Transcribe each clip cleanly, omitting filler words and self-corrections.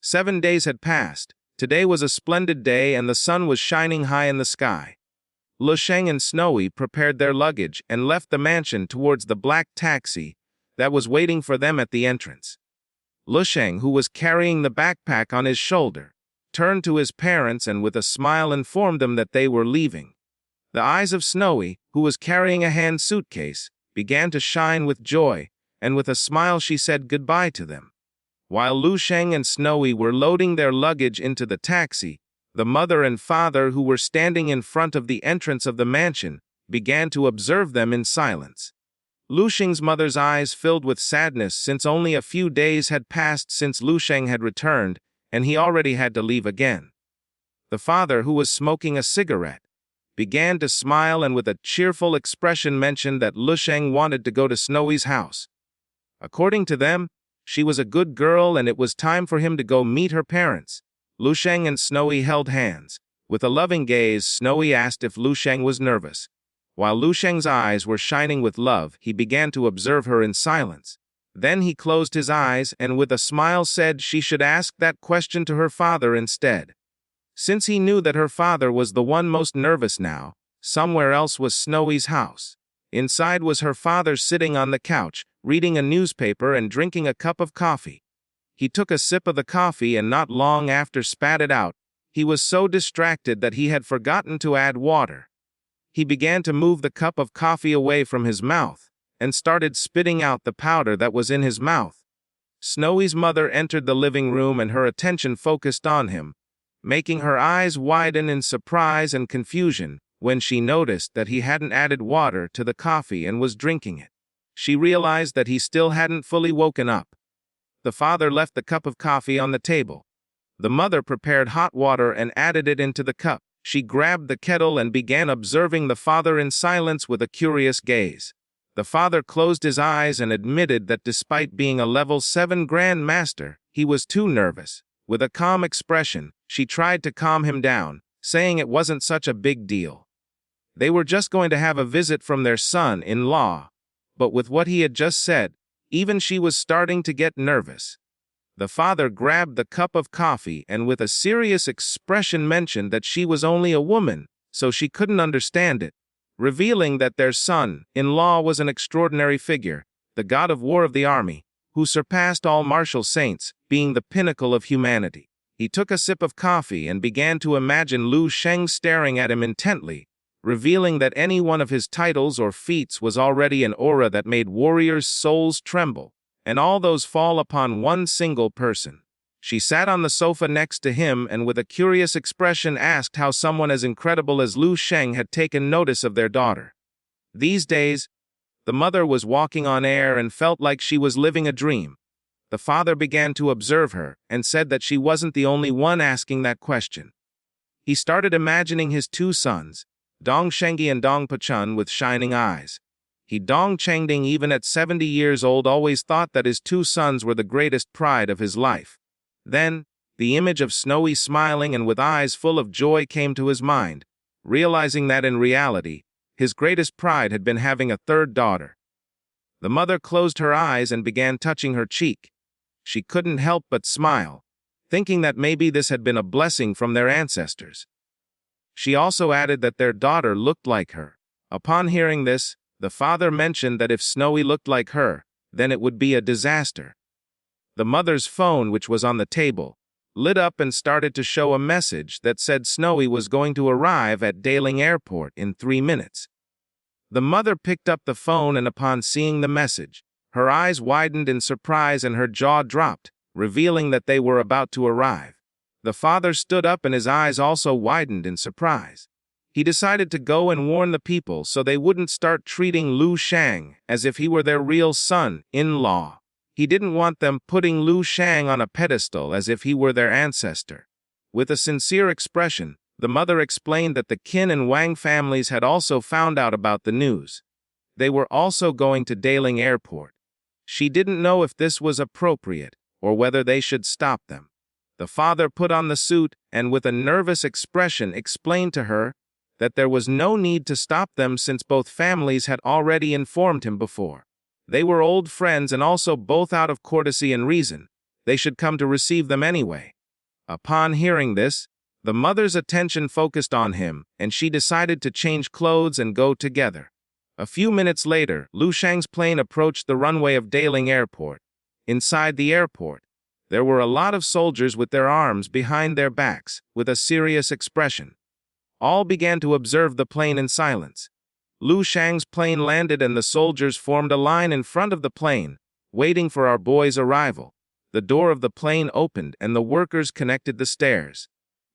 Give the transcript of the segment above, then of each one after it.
7 days had passed. Today was a splendid day and the sun was shining high in the sky. Lu Sheng and Snowy prepared their luggage and left the mansion towards the black taxi that was waiting for them at the entrance. Lu Sheng, who was carrying the backpack on his shoulder, turned to his parents and with a smile informed them that they were leaving. The eyes of Snowy, who was carrying a hand suitcase, began to shine with joy, and with a smile she said goodbye to them. While Lu Sheng and Snowy were loading their luggage into the taxi, the mother and father, who were standing in front of the entrance of the mansion, began to observe them in silence. Lu Sheng's mother's eyes filled with sadness since only a few days had passed since Lu Sheng had returned, and he already had to leave again. The father, who was smoking a cigarette, began to smile and with a cheerful expression mentioned that Lu Sheng wanted to go to Snowy's house. According to them, she was a good girl and it was time for him to go meet her parents. Lu Sheng and Snowy held hands. With a loving gaze, Snowy asked if Lu Sheng was nervous. While Lu Sheng's eyes were shining with love, he began to observe her in silence. Then he closed his eyes and with a smile said she should ask that question to her father instead. Since he knew that her father was the one most nervous now, somewhere else was Snowy's house. Inside was her father sitting on the couch, reading a newspaper and drinking a cup of coffee. He took a sip of the coffee and not long after spat it out. He was so distracted that he had forgotten to add water. He began to move the cup of coffee away from his mouth and started spitting out the powder that was in his mouth. Snowy's mother entered the living room and her attention focused on him, making her eyes widen in surprise and confusion when she noticed that he hadn't added water to the coffee and was drinking it. She realized that he still hadn't fully woken up. The father left the cup of coffee on the table. The mother prepared hot water and added it into the cup. She grabbed the kettle and began observing the father in silence with a curious gaze. The father closed his eyes and admitted that despite being a level 7 Grand Master, he was too nervous. With a calm expression, she tried to calm him down, saying it wasn't such a big deal. They were just going to have a visit from their son-in-law. But with what he had just said, even she was starting to get nervous. The father grabbed the cup of coffee and with a serious expression mentioned that she was only a woman, so she couldn't understand it, revealing that their son-in-law was an extraordinary figure, the god of war of the army, who surpassed all martial saints, being the pinnacle of humanity. He took a sip of coffee and began to imagine Lu Sheng staring at him intently, revealing that any one of his titles or feats was already an aura that made warriors' souls tremble, and all those fall upon one single person. She sat on the sofa next to him and with a curious expression asked how someone as incredible as Lu Sheng had taken notice of their daughter. These days, the mother was walking on air and felt like she was living a dream. The father began to observe her and said that she wasn't the only one asking that question. He started imagining his two sons, Dong Shengyi and Dong Pachun, with shining eyes. Dong Chengding, even at 70 years old, always thought that his two sons were the greatest pride of his life. Then, the image of Snowy smiling and with eyes full of joy came to his mind, realizing that in reality, his greatest pride had been having a third daughter. The mother closed her eyes and began touching her cheek. She couldn't help but smile, thinking that maybe this had been a blessing from their ancestors. She also added that their daughter looked like her. Upon hearing this, the father mentioned that if Snowy looked like her, then it would be a disaster. The mother's phone, which was on the table, lit up and started to show a message that said Snowy was going to arrive at Daling Airport in 3 minutes. The mother picked up the phone and upon seeing the message, her eyes widened in surprise and her jaw dropped, revealing that they were about to arrive. The father stood up and his eyes also widened in surprise. He decided to go and warn the people so they wouldn't start treating Lu Sheng as if he were their real son-in-law. He didn't want them putting Lu Sheng on a pedestal as if he were their ancestor. With a sincere expression, the mother explained that the Qin and Wang families had also found out about the news. They were also going to Daling Airport. She didn't know if this was appropriate or whether they should stop them. The father put on the suit and with a nervous expression explained to her that there was no need to stop them since both families had already informed him before. They were old friends and also both out of courtesy and reason. They should come to receive them anyway. Upon hearing this, the mother's attention focused on him, and she decided to change clothes and go together. A few minutes later, Lu Shang's plane approached the runway of Daling Airport. Inside the airport, there were a lot of soldiers with their arms behind their backs, with a serious expression. All began to observe the plane in silence. Lu Shang's plane landed and the soldiers formed a line in front of the plane, waiting for our boy's arrival. The door of the plane opened and the workers connected the stairs.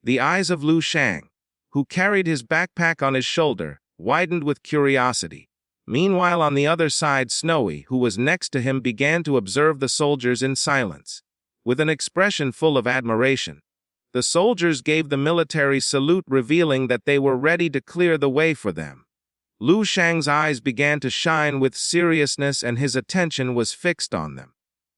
The eyes of Lu Shang, who carried his backpack on his shoulder, widened with curiosity. Meanwhile, on the other side, Snowy, who was next to him, began to observe the soldiers in silence, with an expression full of admiration. The soldiers gave the military salute, revealing that they were ready to clear the way for them. Lu Shang's eyes began to shine with seriousness and his attention was fixed on them.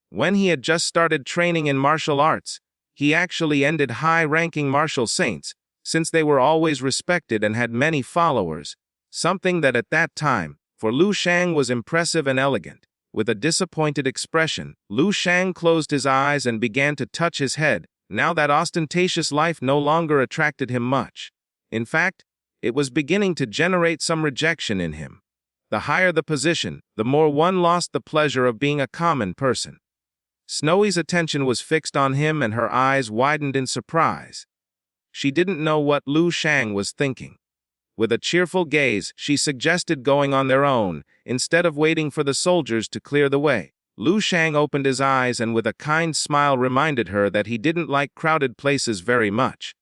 When he had just started training in martial arts, he actually ended high-ranking martial saints, since they were always respected and had many followers, something that at that time, for Lu Shang, was impressive and elegant. With a disappointed expression, Lu Shang closed his eyes and began to touch his head. Now that ostentatious life no longer attracted him much. In fact, it was beginning to generate some rejection in him. The higher the position, the more one lost the pleasure of being a common person. Snowy's attention was fixed on him and her eyes widened in surprise. She didn't know what Lu Shang was thinking. With a cheerful gaze, she suggested going on their own, instead of waiting for the soldiers to clear the way. Lu Shang opened his eyes and with a kind smile reminded her that he didn't like crowded places very much.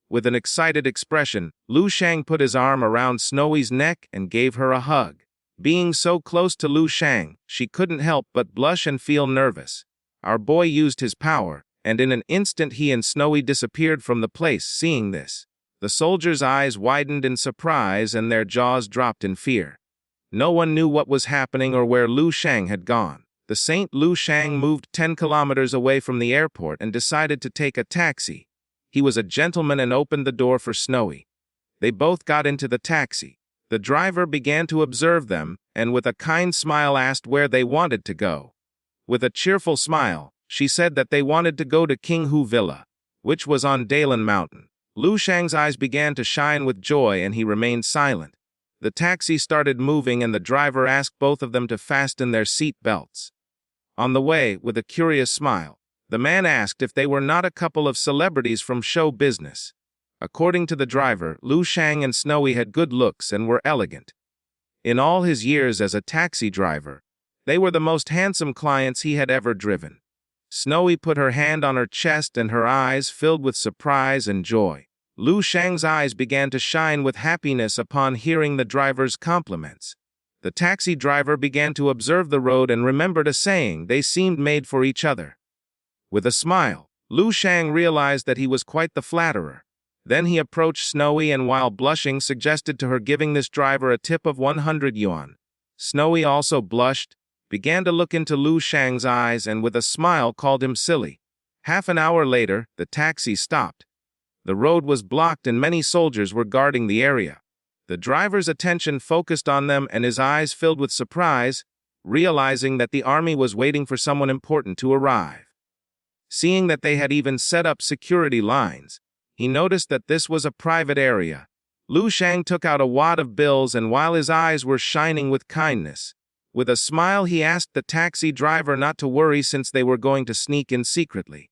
With an excited expression, Lu Shang put his arm around Snowy's neck and gave her a hug. Being so close to Lu Shang, she couldn't help but blush and feel nervous. Our boy used his power, and in an instant he and Snowy disappeared from the place. Seeing this, the soldiers' eyes widened in surprise and their jaws dropped in fear. No one knew what was happening or where Lu Shang had gone. The Saint Lu Shang moved 10 kilometers away from the airport and decided to take a taxi. He was a gentleman and opened the door for Snowy. They both got into the taxi. The driver began to observe them and with a kind smile asked where they wanted to go. With a cheerful smile, she said that they wanted to go to King Hu Villa, which was on Dalan Mountain. Lu Shang's eyes began to shine with joy and he remained silent. The taxi started moving and the driver asked both of them to fasten their seat belts. On the way, with a curious smile, the man asked if they were not a couple of celebrities from show business. According to the driver, Lu Shang and Snowy had good looks and were elegant. In all his years as a taxi driver, they were the most handsome clients he had ever driven. Snowy put her hand on her chest and her eyes filled with surprise and joy. Lu Shang's eyes began to shine with happiness upon hearing the driver's compliments. The taxi driver began to observe the road and remembered a saying: they seemed made for each other. With a smile, Lu Shang realized that he was quite the flatterer. Then he approached Snowy and while blushing suggested to her giving this driver a tip of 100 yuan. Snowy also blushed, began to look into Lu Shang's eyes and with a smile called him silly. Half an hour later, the taxi stopped. The road was blocked and many soldiers were guarding the area. The driver's attention focused on them and his eyes filled with surprise, realizing that the army was waiting for someone important to arrive. Seeing that they had even set up security lines, he noticed that this was a private area. Lu Shang took out a wad of bills and while his eyes were shining with kindness, with a smile he asked the taxi driver not to worry since they were going to sneak in secretly.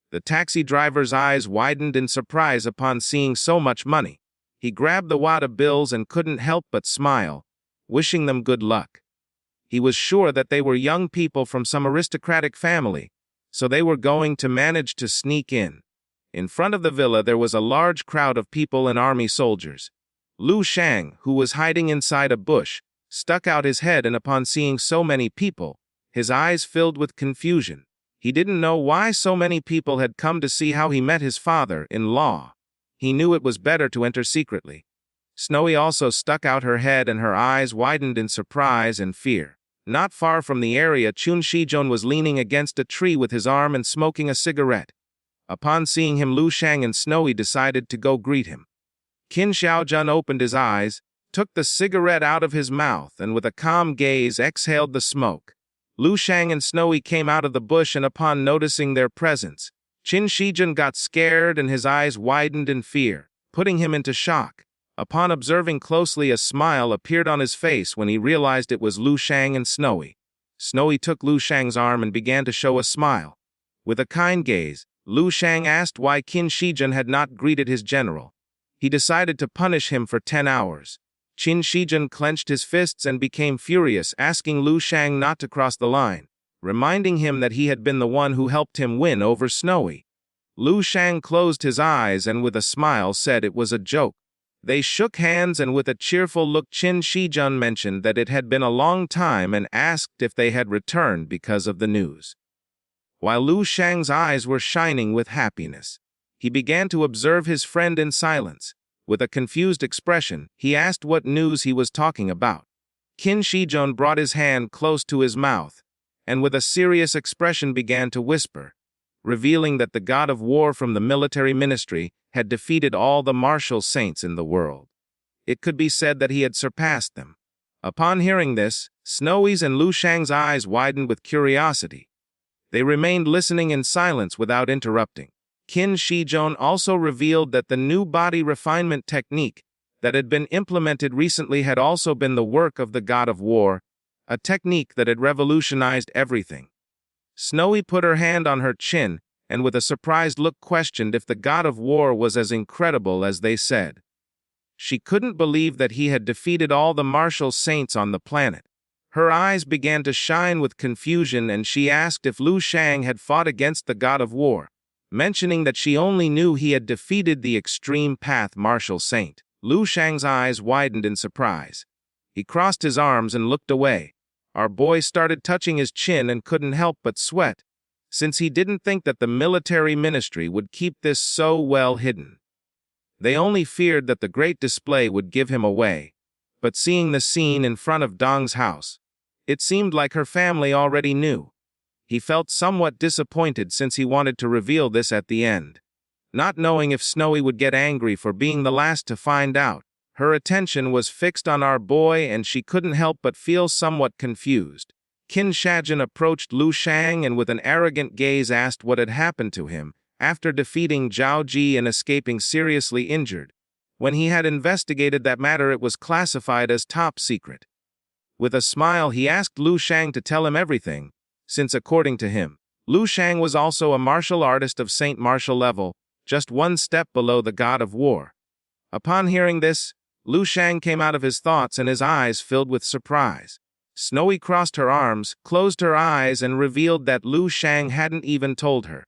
The taxi driver's eyes widened in surprise upon seeing so much money. He grabbed the wad of bills and couldn't help but smile, wishing them good luck. He was sure that they were young people from some aristocratic family, so they were going to manage to sneak in. In front of the villa there was a large crowd of people and army soldiers. Lu Shang, who was hiding inside a bush, stuck out his head and upon seeing so many people, his eyes filled with confusion. He didn't know why so many people had come to see how he met his father-in-law. He knew it was better to enter secretly. Snowy also stuck out her head and her eyes widened in surprise and fear. Not far from the area, Chun Shijon was leaning against a tree with his arm and smoking a cigarette. Upon seeing him, Lu Shang and Snowy decided to go greet him. Qin Xiaojun opened his eyes, took the cigarette out of his mouth and with a calm gaze exhaled the smoke. Lu Shang and Snowy came out of the bush, and upon noticing their presence, Qin Shijun got scared and his eyes widened in fear, putting him into shock. Upon observing closely, a smile appeared on his face when he realized it was Lu Shang and Snowy. Snowy took Lu Shang's arm and began to show a smile. With a kind gaze, Lu Shang asked why Qin Shijun had not greeted his general. He decided to punish him for 10 hours. Qin Shijun clenched his fists and became furious, asking Lu Shang not to cross the line, reminding him that he had been the one who helped him win over Snowy. Lu Shang closed his eyes and with a smile said it was a joke. They shook hands, and with a cheerful look Qin Shijun mentioned that it had been a long time and asked if they had returned because of the news. While Lu Shang's eyes were shining with happiness, he began to observe his friend in silence. With a confused expression, he asked what news he was talking about. Qin Shijun brought his hand close to his mouth, and with a serious expression began to whisper, revealing that the god of war from the military ministry had defeated all the martial saints in the world. It could be said that he had surpassed them. Upon hearing this, Snowy's and Lu Shang's eyes widened with curiosity. They remained listening in silence without interrupting. Qin Shijun also revealed that the new body refinement technique that had been implemented recently had also been the work of the god of war, a technique that had revolutionized everything. Snowy put her hand on her chin and with a surprised look questioned if the god of war was as incredible as they said. She couldn't believe that he had defeated all the martial saints on the planet. Her eyes began to shine with confusion, and she asked if Lu Shang had fought against the god of war, mentioning that she only knew he had defeated the extreme path martial saint. Lu Shang's eyes widened in surprise. He crossed his arms and looked away. Our boy started touching his chin and couldn't help but sweat, since he didn't think that the military ministry would keep this so well hidden. They only feared that the great display would give him away, but seeing the scene in front of Dong's house, it seemed like her family already knew. He felt somewhat disappointed since he wanted to reveal this at the end. Not knowing if Snowy would get angry for being the last to find out, her attention was fixed on our boy and she couldn't help but feel somewhat confused. Qin Shijun approached Lu Shang and with an arrogant gaze asked what had happened to him after defeating Zhao Ji and escaping seriously injured. When he had investigated that matter, it was classified as top secret. With a smile, he asked Lu Shang to tell him everything, since according to him, Lu Shang was also a martial artist of Saint Martial level, just one step below the god of war. Upon hearing this, Lu Shang came out of his thoughts and his eyes filled with surprise. Snowy crossed her arms, closed her eyes, and revealed that Lu Shang hadn't even told her.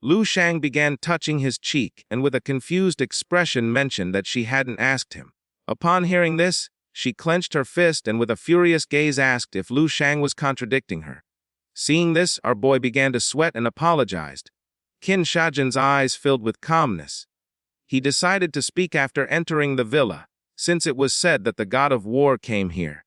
Lu Shang began touching his cheek and with a confused expression mentioned that she hadn't asked him. Upon hearing this, she clenched her fist and with a furious gaze asked if Lu Shang was contradicting her. Seeing this, our boy began to sweat and apologized. Qin Shijun's eyes filled with calmness. He decided to speak after entering the villa, since it was said that the god of war came here.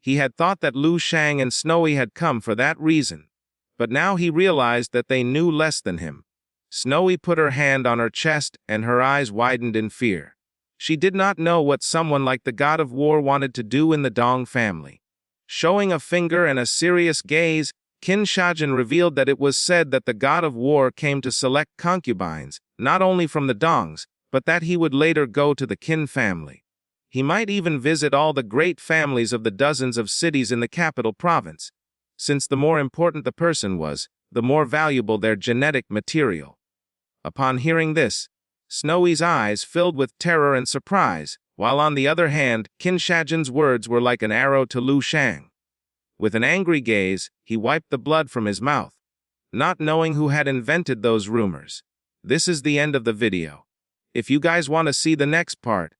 He had thought that Lu Shang and Snowy had come for that reason, but now he realized that they knew less than him. Snowy put her hand on her chest and her eyes widened in fear. She did not know what someone like the god of war wanted to do in the Dong family. Showing a finger and a serious gaze, Qin Shijun revealed that it was said that the god of war came to select concubines, not only from the Dongs, but that he would later go to the Qin family. He might even visit all the great families of the dozens of cities in the capital province, since the more important the person was, the more valuable their genetic material. Upon hearing this, Snowy's eyes filled with terror and surprise, while on the other hand, Qin Shijun's words were like an arrow to Lu Shang. With an angry gaze, he wiped the blood from his mouth, not knowing who had invented those rumors. This is the end of the video. If you guys want to see the next part,